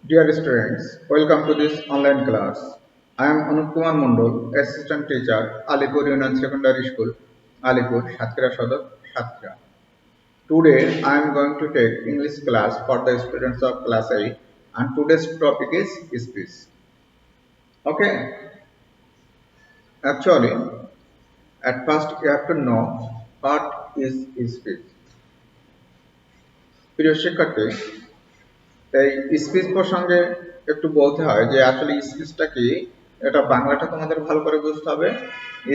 Dear students, welcome to this online class. I am Anup Kumar Mondol, Assistant Teacher, Alipur Union Secondary School, Alipur, Satkira Sodok, Satkira. Today I am going to take English class for the students of class 8 and today's topic is speech. Okay, actually, at first you have to know what is speech. প্রিয় শিক্ষার্থী, এই speech প্রসঙ্গে একটু বলতে হয় যে আসলে স্পিচটা কি। এটা বাংলাটা তোমাদের ভালো করে বুঝতে হবে।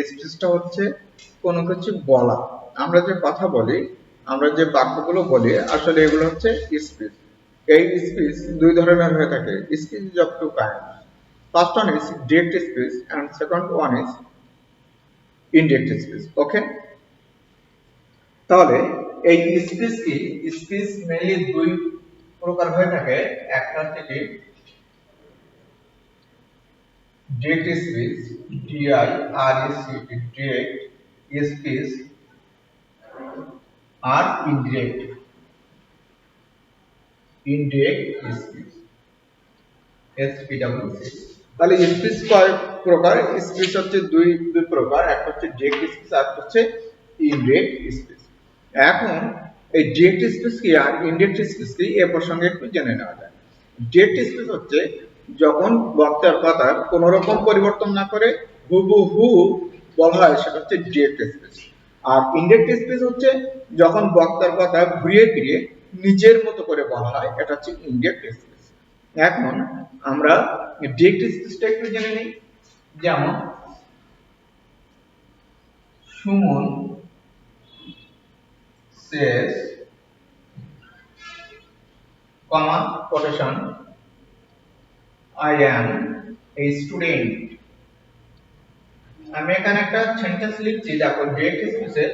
স্পিচটা হচ্ছে কোনো কিছু বলা, আমরা যে কথা বলি, আমরা যে বাক্যগুলো বলি, আসলে এগুলো হচ্ছে স্পিচ। এই স্পিচ দুই ধরনের হয়ে থাকে, speech of two kind. First one is direct speech and second one is indirect speech. Okay, তাহলে এই স্পিচ কি, স্পিচ মেইনলি দুই প্রকার হয়ে থাকে। একটা হচ্ছে কি ডিরেক্ট স্পিচ, ডিরেক্ট স্পিচ, আর ইনডিরেক্ট স্পিচ, এসপিডব্লিউ। তাহলে স্পিচ কয় প্রকার? স্পিচ হচ্ছে দুই প্রকার, একটা হচ্ছে ডিরেক্ট স্পিচ আর একটা হচ্ছে ইনডিরেক্ট স্পিচ। এখন এই ডিরেক্ট স্পিচ কি আর ইনডিরেক্ট স্পিচ কি এ প্রসঙ্গে একটু জেনে নেওয়া যায়। ডিরেক্ট স্পিচ হচ্ছে যখন বক্তার কথা কোনো রকম পরিবর্তন না করে হুবহু বলা হয়, সেটা হচ্ছে ডিরেক্ট স্পিচ। আর ইনডিরেক্ট স্পিচ হচ্ছে যখন বক্তার কথা ঘুরিয়ে ফিরিয়ে নিজের মতো করে বলা হয়, এটা হচ্ছে ইনডিরেক্ট স্পিচ। এখন আমরা ডিরেক্ট স্পিচটা একটু জেনে নিই। যেমন Suman says, comma quotation, I am a student. আমি এখানে একটা সেন্টেন্স লিখছি, দেখো ডিরেক্ট স্পিচে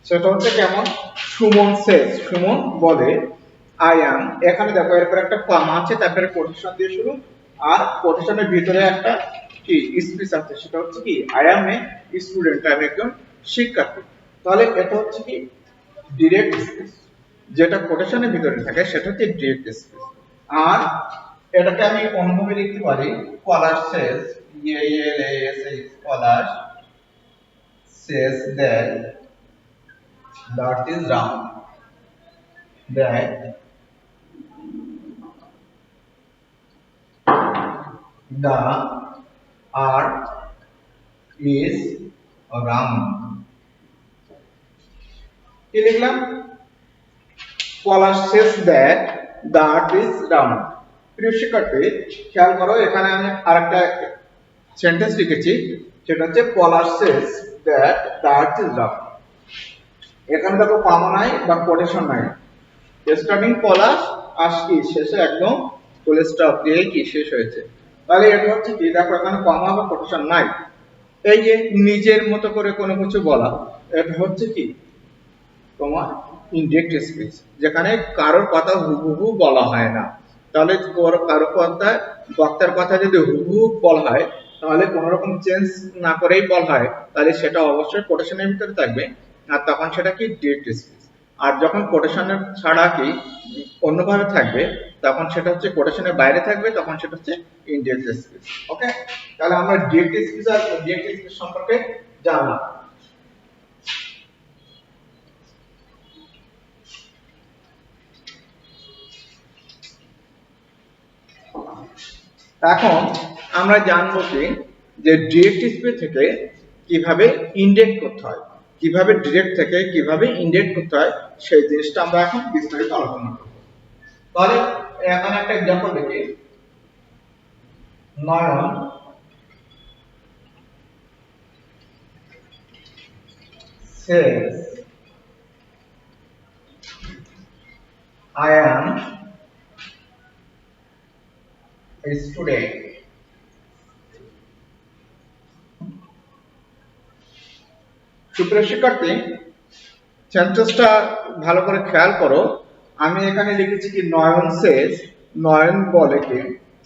সেটা হচ্ছে কেমন, সুমন সেজ, সুমন বলে, আই অ্যাম, এখানে দেখো এরপর একটা কমা আছে, তারপরে কোটেশন দিয়ে শুরু, আর কোটেশনের ভিতরে একটা কি স্পিচ আছে, সেটা হচ্ছে কি আই অ্যাম এ স্টুডেন্ট, আমি একজন শিক্ষার্থী। তাহলে এটা হচ্ছে কি ডিরেক্ট স্পিচ, যেটা কোটেশনের ভিতরে থাকে সেটা হচ্ছে ডিরেক্ট স্পিচ। আর এটাকে আমি অন্যভাবে লিখতে পারি, scholar Sage, scholar says that that is round, that the earth is round। কি লিখলাম? Scholar says that the earth is round। প্রিয় শিক্ষার্থী, খেয়াল করো, এখানে আমি আরেকটা সেন্টেন্স লিখেছি, সেটা হচ্ছে scholar says that the earth is round। এখানে দেখো কমা নাই বা কোটেশন নাই, স্টার্টিং পলাশ আর কি শেষে একদম ফুল স্টপ দিয়ে কি শেষ হয়েছে। তাহলে এটা হচ্ছে কি, দেখো এখানে কমা বা কোটেশন নাই। এই যে নিজের মতো করে কোনো কিছু বলা, এটা হচ্ছে কি তোমার ইনডিরেক্ট স্পিচ, যেখানে কারোর কথা হুবহু বলা হয় না। তাহলে কারো কথা, বক্তার কথা যদি হুবহু বলা হয়, তাহলে কোন রকম চেঞ্জ না করেই বলা হয়, তাহলে সেটা অবশ্যই কোটেশনের ভিতরে থাকবে, আর তখন সেটা কি ডিরেক্ট স্পিচ। আর যখন কোটেশনের ছাড়া কি অন্যভাবে থাকবে, তখন সেটা হচ্ছে কোটেশনের বাইরে থাকবে, তখন সেটা হচ্ছে ইনডিরেক্ট স্পিচ। ওকে, তাহলে আমরা ডিরেক্ট স্পিচ আর ইনডিরেক্ট স্পিচ সম্পর্কে জানলাম। এখন আমরা জানবো কি যে ডিরেক্ট স্পিচ থেকে কিভাবে ইনডিরেক্ট করতে হয়, কিভাবে ডিরেক্ট থেকে কিভাবে ইনডিরেক্ট করতে হয়, সেই জিনিসটা আমরা এখন বিস্তারিত আলোচনা করব। তাহলে এখন একটা एग्जांपल দেখি। নয়ন says, I am a student। সুপ্রিয় শিক্ষার্থী, সেন্টেন্সটা ভালো করে খেয়াল করো। আমি এখানে লিখেছি কি নয়ন সেজ, নয়ন বলে কি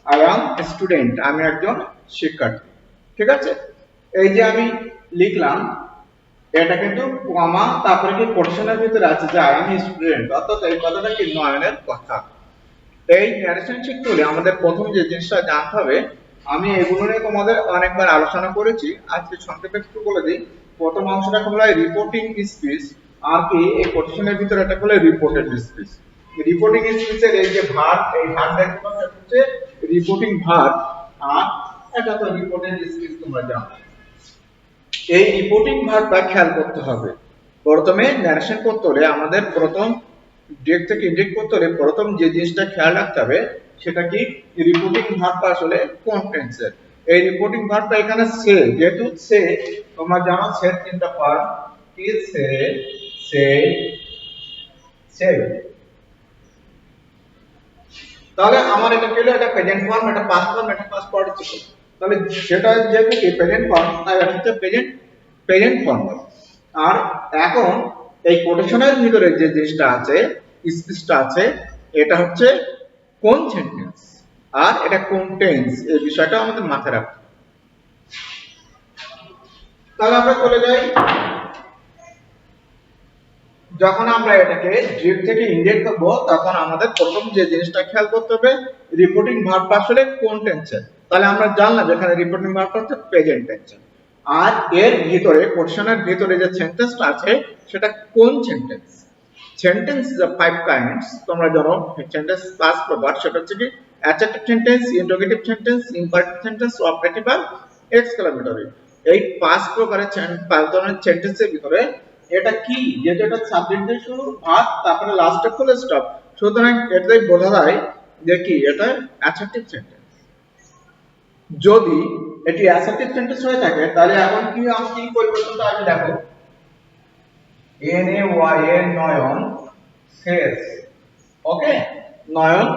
আই অ্যাম স্টুডেন্ট, আমি একজন শিক্ষার্থী। ঠিক আছে, এই যে আমি লিখলাম, এটা কিন্তু কমা তারপরে কি কোটেশনের ভিতরে আছে যে আই এম স্টুডেন্ট, অর্থাৎ এই কথাটা কি নয়নের কথা। এই ন্যারেশন শিখতে হলে আমাদের প্রথম যে জিনিসটা জানতে হবে, আমি এগুলো নিয়ে তোমাদের অনেকবার আলোচনা করেছি, আজকে সংক্ষেপে একটু বলে দিই। প্রথম অংশটাকে বলা হয় রিপোর্টিং স্পিচ, আর কি এই কোটেশনের ভিতরে এটা বলে রিপোর্টেড স্পিচ। রিপোর্টিং স্পিচের এই যে ভার্ব, এই ভার্ব দেখতে পাচ্ছ হচ্ছে রিপোর্টিং ভার্ব, আর এটা তো রিপোর্টেড স্পিচ তোমরা জানো। এই রিপোর্টিং ভার্বটা খেয়াল করতে হবে। প্রথমে ন্যারেশন করতে হলে আমাদের প্রথম ডিরেক্ট থেকে ইনডিরেক্ট করতে হলে প্রথম যে জিনিসটা খেয়াল রাখতে হবে সেটা কি, রিপোর্টিং ভার্বটা আসলে কোন টেন্সের। এই রিপোর্টিং ভার্বটা এখানে সে, যেহেতু সে তোমরা জানো সে তিনটা ফর্ম কি, সে, সে, সে। তাহলে আমার এটা কি হলো, এটা প্রেজেন্ট ফর্ম, এটা পাস্ট ফর্ম, এটা পাস্ট পার্টিসিপল। তাহলে সেটা যেহেতু কি প্রেজেন্ট ফর্ম, তাই এটা হচ্ছে প্রেজেন্ট ফর্ম। আর এখন এই কোটেশনের ভিতরে যে জিনিসটা আছে, স্পিচটা আছে, এটা হচ্ছে কোন সেন্টেন্স আর এটা কোন টেন্স, এই বিষয়টা আমাদের মাথায় রাখতে হবে। তাহলে আমরা চলে যাই, যখন আমরা এটাকে ডিরেক্ট থেকে ইনডিরেক্ট করব তখন আমাদের প্রথম যে জিনিসটা খেয়াল করতে হবে রিপোর্টিং ভার্বটা আসলে কোন টেন্সের। তাহলে আমরা জানলাম এখানে রিপোর্টিং ভার্বটা হচ্ছে প্রেজেন্ট টেন্সের, আর এর ভিতরে কোশ্চেনের ভিতরে যে সেন্টেন্সটা আছে সেটা কোন sentence. Sentence is five kinds, তোমরা জানো সেন্টেন্স ক্লাস প্রপার, সেটা হচ্ছে কি adjective sentence, interrogative sentence, imperative sentence, operative আর এক্সক্লেমেটরি। এই পাঁচ প্রকারের পাঁচ ধরনের সেন্টেন্সের ভিতরে এটা কি, যেটা এটা সাবজেক্ট দিয়ে শুরু, ভার্ব, তারপরে লাস্টে ফুল স্টপ, সুতরাং এটাই বোঝা যায় যে কি এটা অ্যাডজেক্টিভ সেন্টেন্স। যদি এটি অ্যাসার্টিভ সেন্টেন্স হয়ে থাকে তাহলে এখন কি আমি কি পরিবর্তনটা আগে দেখো, এন এ ওয়াই এ নয়ন শেষ, ওকে, নয়ন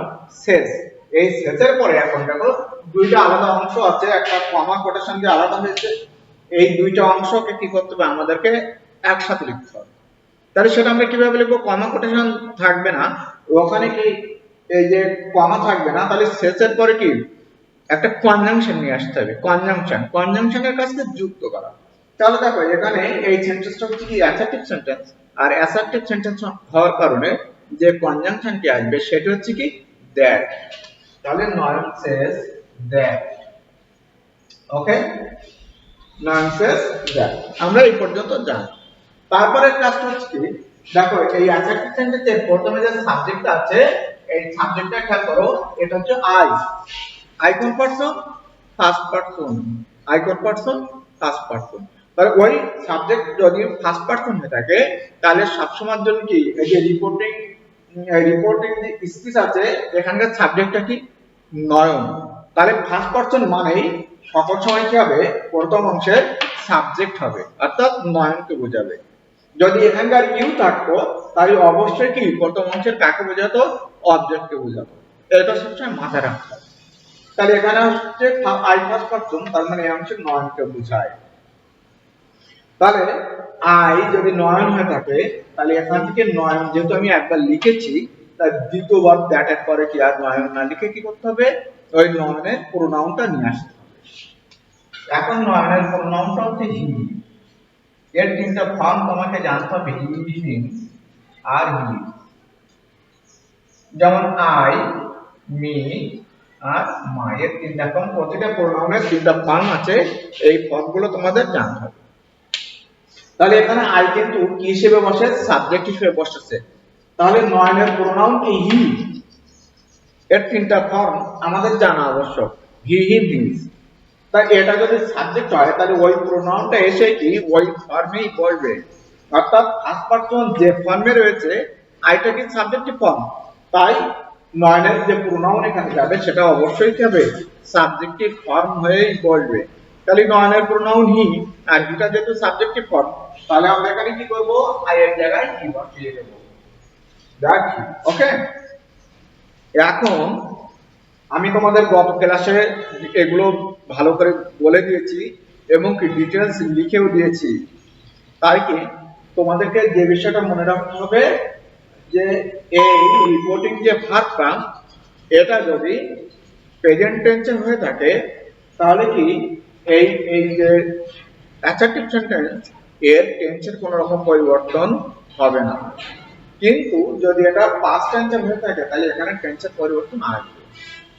শেষ। এই শেষের পরে এখন দেখো দুইটা আলাদা অংশ আছে, একটা কমা কোটেশন দিয়ে আলাদা হয়েছে। এই দুইটা অংশকে কি করতে হবে, আমাদেরকে একসাথে লিখতে হবে। তাহলে সেটা আমরা কিভাবে লিখবো, কমা কোটেশন থাকবে না, ওখানে কি এই যে কমা থাকবে না, তাহলে শেষের পরে কি একটা কনজাংশন নিয়ে আসতে হবে, কনজাংশনের কাজকে যুক্ত করা। তাহলে দেখো এখানে এই সেন্টেন্সটা হচ্ছে কি অ্যাসার্টিভ সেন্টেন্স, আর অ্যাসার্টিভ সেন্টেন্স হওয়ার কারণে যে কনজাংশনটি আসবে সেটা হচ্ছে কি দ্যাট। তাহলে নয়ন says that, okay, Nayan says that, আমরা এই পর্যন্ত জানি। তারপরে কাজটা হচ্ছে কি, দেখো এই অ্যাসার্টিভ সেন্টেন্সের প্রথমে যে সাবজেক্ট আছে এই সাবজেক্টটা খেয়াল করো, এটা হচ্ছে আই, I কোন পারসন, ফার্স্ট পারসন, I কোন পারসন, ফার্স্ট পারসন। তাহলে ওই সাবজেক্ট যদি ফার্স্ট পারসন হয়ে থাকে তাহলে সবসময়ের জন্য কি এই যে রিপোর্টিং যে স্পিচ আছে এখানকার সাবজেক্টটা কি নয়ন। তাহলে ফার্স্ট পারসন মানেই সকল সময় কি হবে, প্রথম অংশের সাবজেক্ট হবে, অর্থাৎ নয়নকে বোঝাবে। যদি এখানকার ইউ থাকতো তাহলে অবশ্যই কি প্রথম অংশের কাকে বোঝাতো, অবজেক্টকে বোঝাতো। এটা সবসময় মাথায় রাখতে হবে। তাহলে এখানে হচ্ছে আই ফার্স্ট পারসন, তার মানে এই অংশে নয়নকে বোঝায়। তাহলে আই যদি নয়ন হয়ে থাকে তাহলে এখান থেকে নয়ন যেহেতু আমি একবার লিখেছি, তাই দ্বিতীয়বার দ্যাট এর পরে কি আর নয়ন না লিখে কি করতে হবে, ওই নয়নের প্রোনাউনটা নিয়ে আসতে হবে। এখন নয়নের প্রোনাউনটা হচ্ছে হি। এর তিনটা ফর্ম তোমাকে জানতে হবে, হি, হিম আর হি। যেমন আই, মি আর মাই, এর তিনটা ফর্ম, প্রতিটা প্রোনাউনের তিনটা ফর্ম আছে, এই ফর্মগুলো তোমাদের জানতে হবে। তাহলে এখানে আই কিন্তু কি হিসেবে বসে, সাবজেক্ট হিসেবে বসেছে। তাহলে নয়নের প্রোনাউন কি হি, এর তিনটা ফর্ম আমাদের জানা আবশ্যক, হি, হিম, হিজ। তাই এটা যদি সাবজেক্ট হয় তাহলে ওই প্রোনাউনটা এসে কি ওই ফর্মেই বসবে, অর্থাৎ ফার্স্ট পারসন যে ফর্মে রয়েছে আইটা কি সাবজেক্টিভ ফর্ম, তাই নয়নের যে প্রোনাউন এখানে যাবে সেটা অবশ্যই কি হবে, সাবজেক্টিভ ফর্ম হয়েই বসবে। তাহলে নয়নের প্রোনাউন হি আর হিটা যেহেতু সাবজেক্টিভ ফর্ম, তাহলে আমরা এখানে কি করব, আই এর জায়গায় হি বসিয়ে দেব, দ্যাট হি, ওকে। এখন আমি তোমাদের গত ক্লাসে এগুলো ভালো করে বলে দিয়েছি এবং কি ডিটেলস লিখেও দিয়েছি, তাই কি তোমাদেরকে যে বিষয়টা মনে রাখতে হবে যে এই রিপোর্টিং যে ভার্বটা এটা যদি প্রেজেন্ট টেন্সে হয়ে থাকে তাহলে কি এই এই যে অ্যাসার্টিভ সেন্টেন্স এর টেন্সের কোনো রকম পরিবর্তন হবে না। কিন্তু যদি এটা পাস্ট টেন্সে হয়ে থাকে তাহলে এখানে টেন্সের পরিবর্তন আসবে।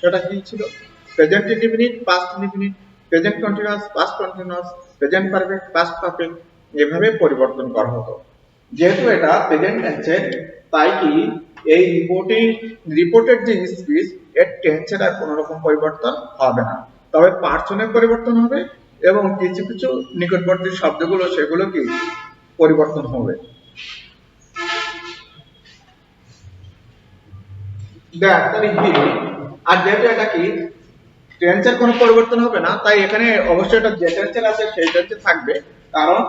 সেটা কি ছিল? Present indefinite, past indefinite, present continuous, past continuous, present perfect, past perfect, এভাবে পরিবর্তন করা হতো। যেহেতু এটা প্রেজেন্ট টেন্সে, তাই কি এই রিপোর্টেড যে স্পিচ এর টেন্সের আর কোনো রকম পরিবর্তন হবে না, তবে পার্সনের পরিবর্তন হবে এবং কিছু কিছু নিকটবর্তী শব্দগুলো সেগুলো কি পরিবর্তন হবে। দেখ তাহলে কি, আর যেহেতু এটা কি টেন্সের কোনো পরিবর্তন হবে না, তাই এখানে অবশ্যই এটা যে টেন্সের আছে সেই টেন্সে থাকবে। কারণ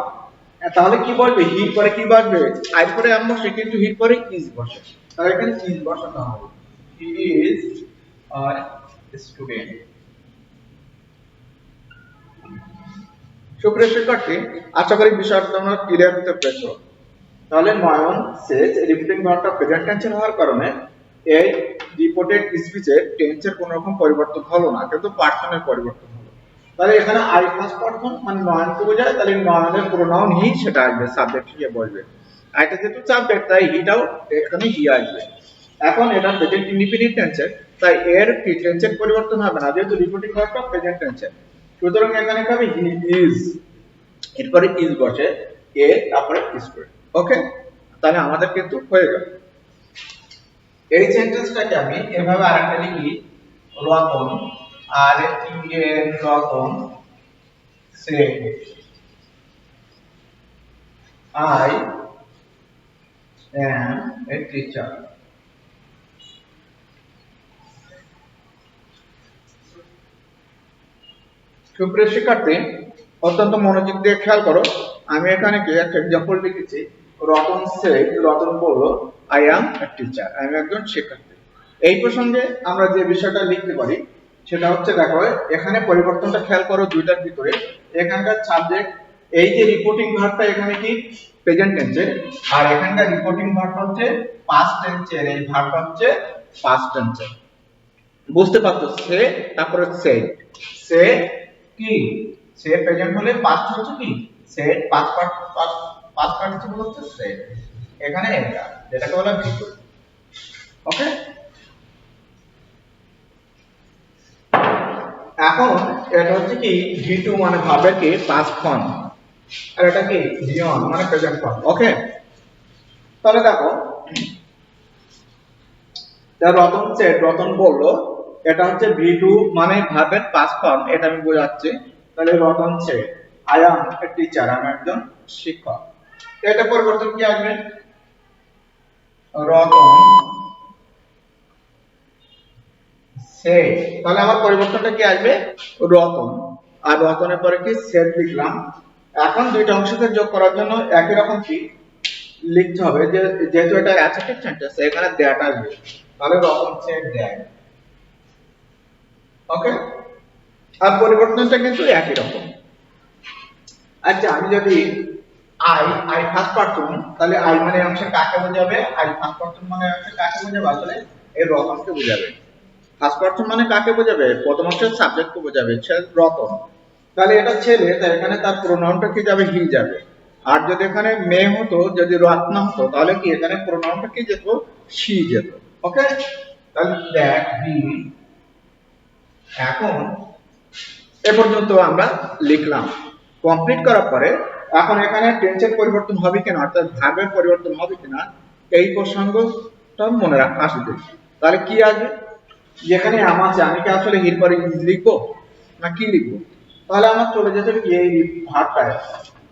তাহলে কি বলবে, হি পরে কি বসবে, আই পরে এম বসে, কিন্তু হি পরে ইজ বসে, তাহলে এখানে ইজ বসাতে হবে। He is a student. সুপ্রিয় শিক্ষার্থী, আশা করি বিষয়টা তোমরা ক্লিয়ার হতে পেরেছো। তাহলে নয়ন সেজ রিপিটিং ভার্বটা প্রেজেন্ট টেন্সের হওয়ার কারণে এই রিপোর্টেড স্পিচের টেন্সের কোনো রকম পরিবর্তন হলো না, কিন্তু পার্সনের পরিবর্তন হলো। তাহলে এখানে আই ফার্স্ট পারসন মানে নয়নকে বোঝায়, তাহলে নয়নের প্রোনাউন হি, সেটা আসবে, সাবজেক্ট হিসেবে বলবে। আইটা যেহেতু সাবজেক্ট তাই হিটাও এখানে হি আসবে। এখন এটা প্রেজেন্ট ইনডিফিনিট টেন্সের, তাই এর টেন্সের পরিবর্তন হবে না, যেহেতু রিপোর্টিং ভার্বটা প্রেজেন্ট টেন্সের। সুতরাং এখানে হবে হি ইজ, এরপরে ইজ বসে, এ তারপরে স্টুডেন্ট। ওকে, তাহলে আমাদের কিন্তু হয়ে গেল। এই সেন্টেন্সটাকে আমি এভাবে আরেকটা লিখি, রতন আর Indian Ratan say I am a teacher. সুপ্রিয় শিক্ষার্থী, অত্যন্ত মনোযোগ দিয়ে খেয়াল করো। আমি এখানে কি একটা এক্সাম্পল লিখেছি, রতন সেড, রতন বলল আই অ্যাম এ টিচার, আমি একজন শিক্ষার্থী। এই প্রসঙ্গে আমরা যে বিষয়টা লিখতে পারি সেটা হচ্ছে, দেখো এখানে পরিবর্তনটা খেয়াল করো দুইটার ভিতরে। এখানকার সাবজেক্ট, এই যে রিপোর্টিং ভার্বটা এখানে কি প্রেজেন্ট টেন্সের, আর এখানকার রিপোর্টিং ভার্বটা হচ্ছে পাস্ট টেন্সের, এই ভার্বটা হচ্ছে পাস্ট টেন্সের। বুঝতে পারছো? সে তারপরে সেড, সে কি, সে প্রেজেন্ট হলে পাস্ট হচ্ছে কি সেড, পাস্ট পার্টিসিপল হচ্ছে সেড। এখানে এটা যেটাকে বলা ভিটু। ওকে, এখন এটা হচ্ছে কি ভিটু মানে ভার্বের কি পাস্ট ফর্ম, আর এটা কি ভিয়ন মানে প্রেজেন্ট ফর্ম। ওকে, তাহলে দেখো রতন সেড, রতন বললো, এটা হচ্ছে ভিটু মানে ভার্বের পাস্ট ফর্ম, এটা আমি বোঝাচ্ছি। তাহলে Ratan said I am a teacher, আমি একজন শিক্ষক। এটা পরিবর্তন কি আসবে, রতন সেড, তাহলে আমার পরিবর্তনটা কি আসবে রতন, আর রতনের পরে কি সেড লিখলাম। এখন দুইটা অংশকে যোগ করার জন্য একই রকম কি লিখতে হবে, যে যেহেতু এটা অ্যাডজেক্টিভ সেন্টেন্স এখানে দ্যাট আসবে, তাহলে রতন সেড দ্যাট। ওকে, আর পরিবর্তনটা কিন্তু একই রকম। আচ্ছা, আমি যদি আই ফার্স্ট পারসন, তাহলে আই মানে অংশে কাকে বোঝাবে, আই ফার্স্ট পারসন মানে অংশে কাকে বোঝাবে, আসলে এই রতনকে বোঝাবে। ফার্স্ট পারসন মানে কাকে বোঝাবে, প্রথম অংশের সাবজেক্টকে বোঝাবে, সে রতন। তাহলে এটা ছেলে, তাই এখানে তার প্রোনাউনটা কি যাবে, হি যাবে। আর যদি এখানে মেয়ে হতো, যদি রত্না হতো, তাহলে কি এখানে প্রোনাউনটা কি যেত, শি যেত। ওকে, তাহলে দ্যাট হি। এখন এ পর্যন্ত আমরা লিখলাম। কমপ্লিট করার পরে এখন এখানে টেন্সের পরিবর্তন হবে কিনা, অর্থাৎ ভার্বের পরিবর্তন হবে কিনা, এই প্রসঙ্গটা মনে রাখা আসবে। তাহলে কি আসবে, যেখানে আমার আছে, আমি কি আসলে হির পরে ইজ লিখবো না কি লিখবো? তাহলে আমার চলে যেতে এই ভার্বটা,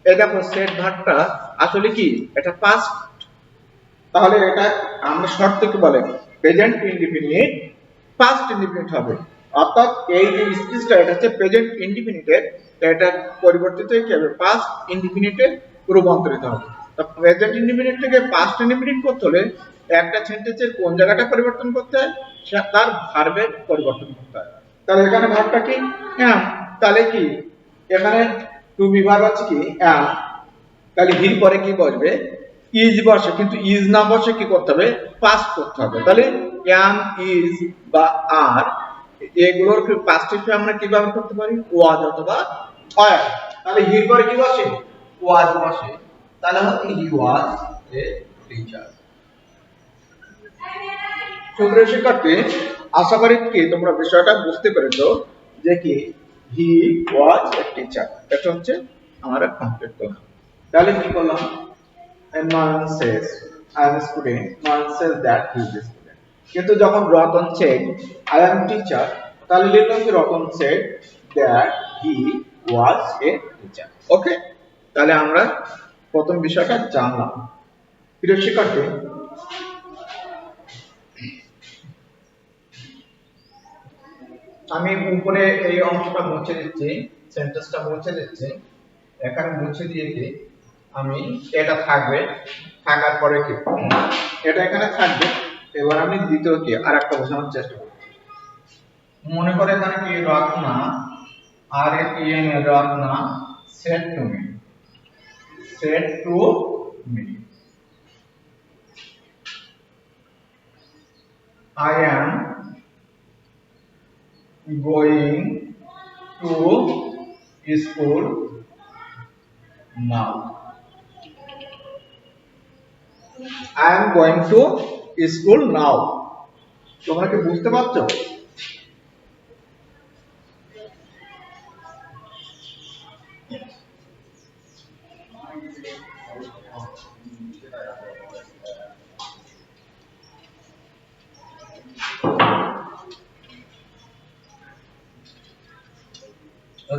এই দেখো সেট ভার্বটা আসলে কি এটা পাস্ট, তাহলে এটা আমরা শর্ত কি বলে প্রেজেন্ট ইনডিফিনিট পাস্ট ইনডিফিনিট হবে। অর্থাৎ এই যে স্পিচটা এটা হচ্ছে প্রেজেন্ট ইনডিফিনিটের, এটা পরিবর্তিত হয়ে কি হবে পাস্ট ইনডিফিনিটে রূপান্তরিত হবে। তো প্রেজেন্ট ইনডিফিনিট থেকে পাস্ট ইনডিফিনিট করতে হলে একটা সেন্টেন্সের কোন জায়গাটা পরিবর্তন করতে হয়, তার ভার্বের পরিবর্তন করতে হয়। তাহলে এখানে ভার্বটা কি অ্যাম, তাহলে কি এখানে টু বি ভার্ব আছে কি অ্যাম, তাহলে হির পরে কি বসবে ইজ বসে, কিন্তু ইজ না বসে কি করতে হবে পাস্ট করতে হবে। তাহলে অ্যাম, ইজ বা আর, এগুলোর পাস্ট হিসেবে আমরা কিভাবে করতে পারি ওয়াজ অথবা ওয়্যার। তাহলে হির পরে কি বসে ওয়াজ বসে তাহলে হচ্ছে হি ওয়াজ এ টিচার। সুপ্রিয় শিক্ষার্থী, আশা করি কি তোমরা বিষয়টা বুঝতে পেরেছো যে কি হি ওয়াজ এ টিচার, এটা হচ্ছে আমরা কমপ্লিট করলাম। তাহলে কি করলাম, a man says I am a student, man says that he is a student। কিন্তু যখন Ratan said I am teacher, তাহলে লিখলাম কি Ratan said that he was a teacher। ওকে, তাহলে আমরা প্রথম বিষয়টা জানলাম। প্রিয় শিক্ষার্থী, আমি উপরে এই অংশটা মুছে দিচ্ছি, সেন্টেন্সটা মুছে দিচ্ছি, এখানে মুছে দিয়েছি আমি, এটা থাকবে, থাকার পরে কি এটা এখানে থাকবে। এবার আমি দ্বিতীয় কি আরেকটা বোঝানোর চেষ্টা করছি। মনে করে এখানে কি রত্না, আর এন Ratna said to me, said to me I am going to school now, I am going to school now। তোমরা কি বুঝতে পারছো?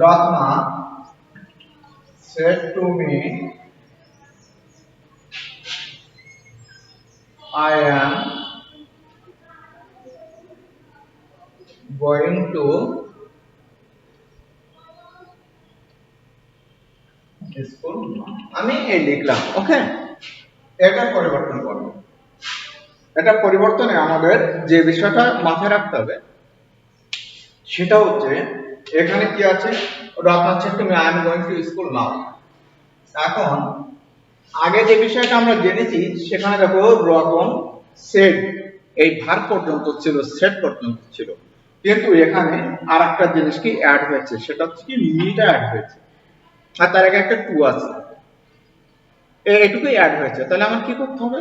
Ratna said to me I am going to school now। আমি এই লিখলাম, ওকে, এটা পরিবর্তন করব। এটা পরিবর্তনে আমাদের যে বিষয়টা মাথায় রাখতে হবে সেটা হচ্ছে এখানে কি আছে, Ratna said to me I am going to school now। এখন আগে যে বিষয়টা আমরা জেনেছি সেখানে দেখো রতন সেড এই ভার পর্যন্ত ছিল, সেট পর্যন্ত ছিল, কিন্তু এখানে আরেকটা জিনিস কি অ্যাড হয়েছে, সেটা হচ্ছে কি মিটা অ্যাড হয়েছে, আর তার আগে একটা টু আছে, এটুকুই অ্যাড হয়েছে। তাহলে আমার কি করতে হবে,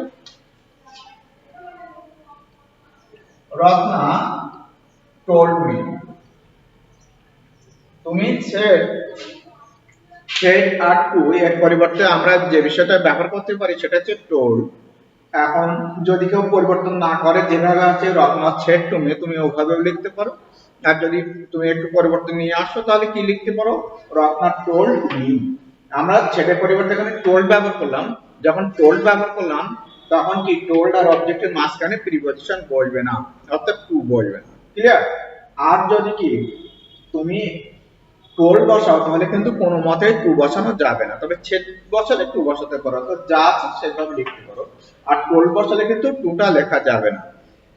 রত্না told me, তুমি said আর টু এর পরিবর্তে আমরা যে বিষয়টা ব্যবহার করতে পারি সেটা হচ্ছে told। এখন যদি কেউ পরিবর্তন না করে যেভাবে আছে রত্না said to me, তুমি ওভাবেও লিখতে পারো, আর যদি তুমি একটু পরিবর্তন নিয়ে আসো তাহলে কি লিখতে পারো, রত্না told me। আমরা সেটার পরিবর্তে এখানে told ব্যবহার করলাম, যখন told ব্যবহার করলাম তখন কি told আর অবজেক্টের মাঝখানে প্রিপজিশন বসবে না, অর্থাৎ টু বসবে না, ক্লিয়ার। আর যদি কি তুমি told বসাও তাহলে কিন্তু কোনো মতেই টু বসানো যাবে না, তবে ছেদ বসালে টু বসাতে পারো, তো যা আছে সেভাবে লিখতে পারো। আর told বসালে কিন্তু টুটা লেখা যাবে না।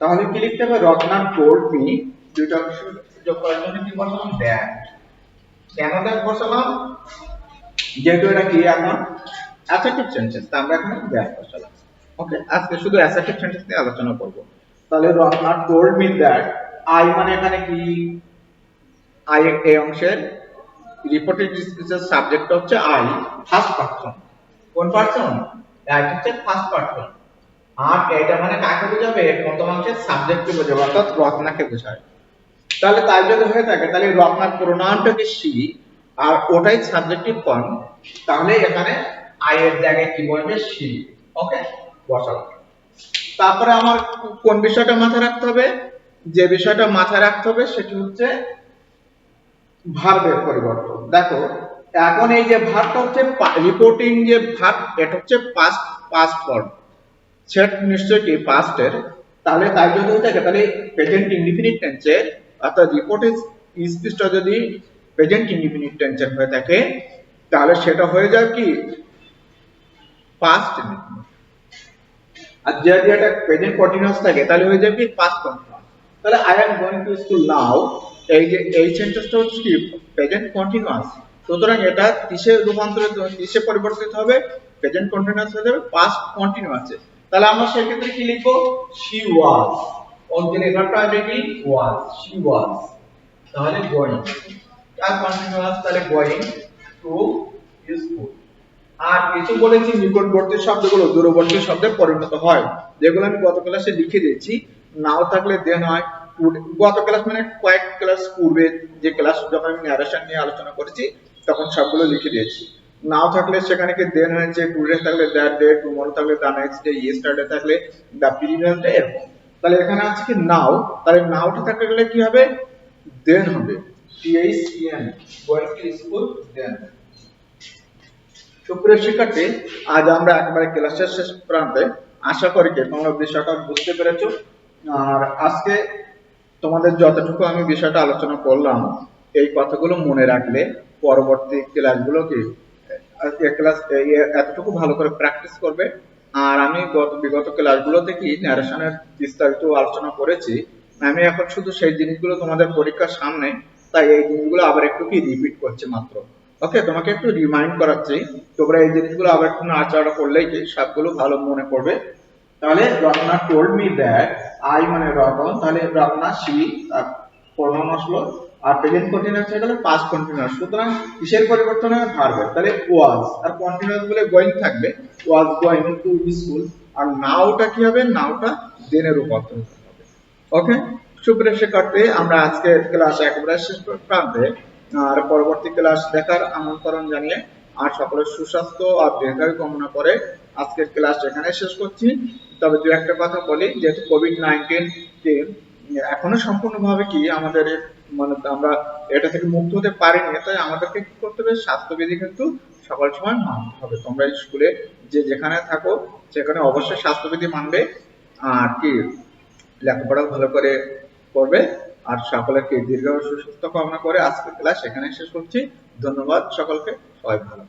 তাহলে কি লিখতে হবে, রত্না told me, দুইটা অংশ যোগ করার জন্য কি বসালাম, that। কেন that বসালাম, যেহেতু এটা কি এখন অ্যাসার্টিভ সেন্টেন্স, তাই আমরা এখানে that বসালাম। ওকে, আজকে শুধু অ্যাসার্টিভ সেন্টেন্স নিয়ে আলোচনা করব। তাহলে Ratna told me that, I মানে এখানে কি, I এই অংশের রিপোর্টেড স্পিচের সাবজেক্ট হচ্ছে I, ফার্স্ট পারসন। কোন পারসন, এটা হচ্ছে ফার্স্ট পারসন। আর এটা মানে কাকে বোঝাবে, প্রথম অংশের সাবজেক্টকে বোঝাবে, অর্থাৎ রত্নাকে বোঝায়। তাহলে তাই যদি হয়ে থাকে তাহলে রত্নার প্রোনাউনটা কি she, আর ওটাই সাবজেক্টিভ ফর্ম, তাহলে এখানে I এর জায়গায় কি বলবে, she। ওকে, বসালাম। তারপরে আমার কোন বিষয়টা মাথায় রাখতে হবে, যে বিষয়টা মাথায় রাখতে হবে সেটি হচ্ছে ভার্বের পরিবর্তন। দেখো এখন এই যে ভার্বটা হচ্ছে রিপোর্টিং যে ভার্ব, এটা হচ্ছে পাস্ট ফর্ম, সেট নিশ্চয়ই কি পাস্টের, তাহলে তাই যদি হয়ে থাকে তাহলে প্রেজেন্ট ইনডিফিনিট টেন্সের, অর্থাৎ রিপোর্টেড স্পিচটা যদি প্রেজেন্ট ইনডিফিনিট টেন্সের হয়ে থাকে তাহলে সেটা হয়ে যায় কি পাস্ট ইনডিফিনিট। আর যদি এটা প্রেজেন্ট কন্টিনিউয়াস থাকে তাহলে হয়ে যাবে কি পাস্ট কন্টিনিউয়াস। তাহলে I am going to school now, এই যে এই সেন্টেন্সটা হচ্ছে কি প্রেজেন্ট কন্টিনিউয়াস, সুতরাং এটা কিসে রূপান্তরিত, কিসে পরিবর্তিত হবে, প্রেজেন্ট কন্টিনিউয়াস হয়ে যাবে পাস্ট কন্টিনিউয়াসে। তাহলে আমরা সেই ক্ষেত্রে কি লিখবো, she was, অক্সিলারি ভার্বটা হবে কি was, she was, তাহলে going, আর কন্টিনিউয়াস তাহলে going to school। আর কিছু বলেছি নিকটবর্তী শব্দগুলো দূরবর্তী শব্দে পরিণত হয়, যেগুলো আমি গত ক্লাসে লিখে দিয়েছি। নাও থাকলে দেন হয়। গত ক্লাস মানে কয়েক ক্লাস পূর্বে যে ক্লাস যখন আমি ন্যারেশন নিয়ে আলোচনা করেছি তখন সবগুলো লিখে দিয়েছি। নাও থাকলে সেখানে কি দেন হয়েছে, টুডে থাকলে দ্যাট ডে, টুমরো থাকলে দ্য নেক্সট ডে, ইয়েস্টারডে থাকলে দ্য প্রিভিয়াস ডে, এরকম। তাহলে এখানে আছে কি নাও, তাহলে নাওটা থাকলে গেলে কি হবে, দেন হবে, THEN, going to school then. সুপ্রিয় শিক্ষার্থী, আজ আমরা একেবারে ক্লাসের শেষ প্রান্তে। আশা করি যে তোমরা বিষয়টা বুঝতে পেরেছো। আর আজকে তোমাদের যতটুকু আমি বিষয়টা আলোচনা করলাম এই কথাগুলো মনে রাখলে পরবর্তী ক্লাসগুলোকে ক্লাস এতটুকু ভালো করে প্র্যাকটিস করবে। আর আমি বিগত ক্লাসগুলোতে কি ন্যারেশনের বিস্তারিত আলোচনা করেছি, আমি এখন শুধু সেই জিনিসগুলো তোমাদের পরীক্ষার সামনে, তাই এই জিনিসগুলো আবার একটু কি রিপিট করছি মাত্র। ওকে, তোমাকে একটু রিমাইন্ড করাচ্ছি, তোমরা এই জিনিসগুলো আবার একটু নাড়াচাড়া করলেই কি সবগুলো ভালো মনে পড়বে। তাহলে Ratna told me that, I মানে রতন, তাহলে রত্না সি প্রনাউন আসলো, আর প্রেজেন্ট কন্টিনিউয়াস হয়ে গেল পাস্ট কন্টিনিউয়াস। সুতরাং কিসের পরিবর্তন হয়, ভার্বের। তাহলে ওয়াজ আর কন্টিনিউয়াস বলে গোইং থাকবে, ওয়াজ গোইং টু স্কুল। আর নাওটা কি হবে, নাওটা দেনে রূপান্তর হবে। ওকে, সুপ্রিয় শিক্ষার্থী, আমরা আজকে ক্লাস একেবারে শেষ প্রান্তে। আর পরবর্তী ক্লাস দেখার আমন্ত্রণ জানিয়ে আর সকলের সুস্বাস্থ্য আর দীর্ঘায়ু কামনা করে আজকের ক্লাস এখানে শেষ করছি। তবে দু একটা কথা বলি, যেহেতু কোভিড-19 কে এখনো সম্পূর্ণভাবে কি আমাদের মানে আমরা এটা থেকে মুক্ত হতে পারিনি, তাই আমাদেরকে কি করতে হবে, স্বাস্থ্যবিধি কিন্তু সকল সময় মানতে হবে। তোমরা স্কুলে যে যেখানে থাকো সেখানে অবশ্যই স্বাস্থ্যবিধি মানবে, আর কি লেখাপড়া ভালো করে করবে। আর সকলকে দীর্ঘ সুস্থ কামনা করে আজকের ক্লাস এখানে শেষ করছি। ধন্যবাদ সকলকে, সবাই ভালো।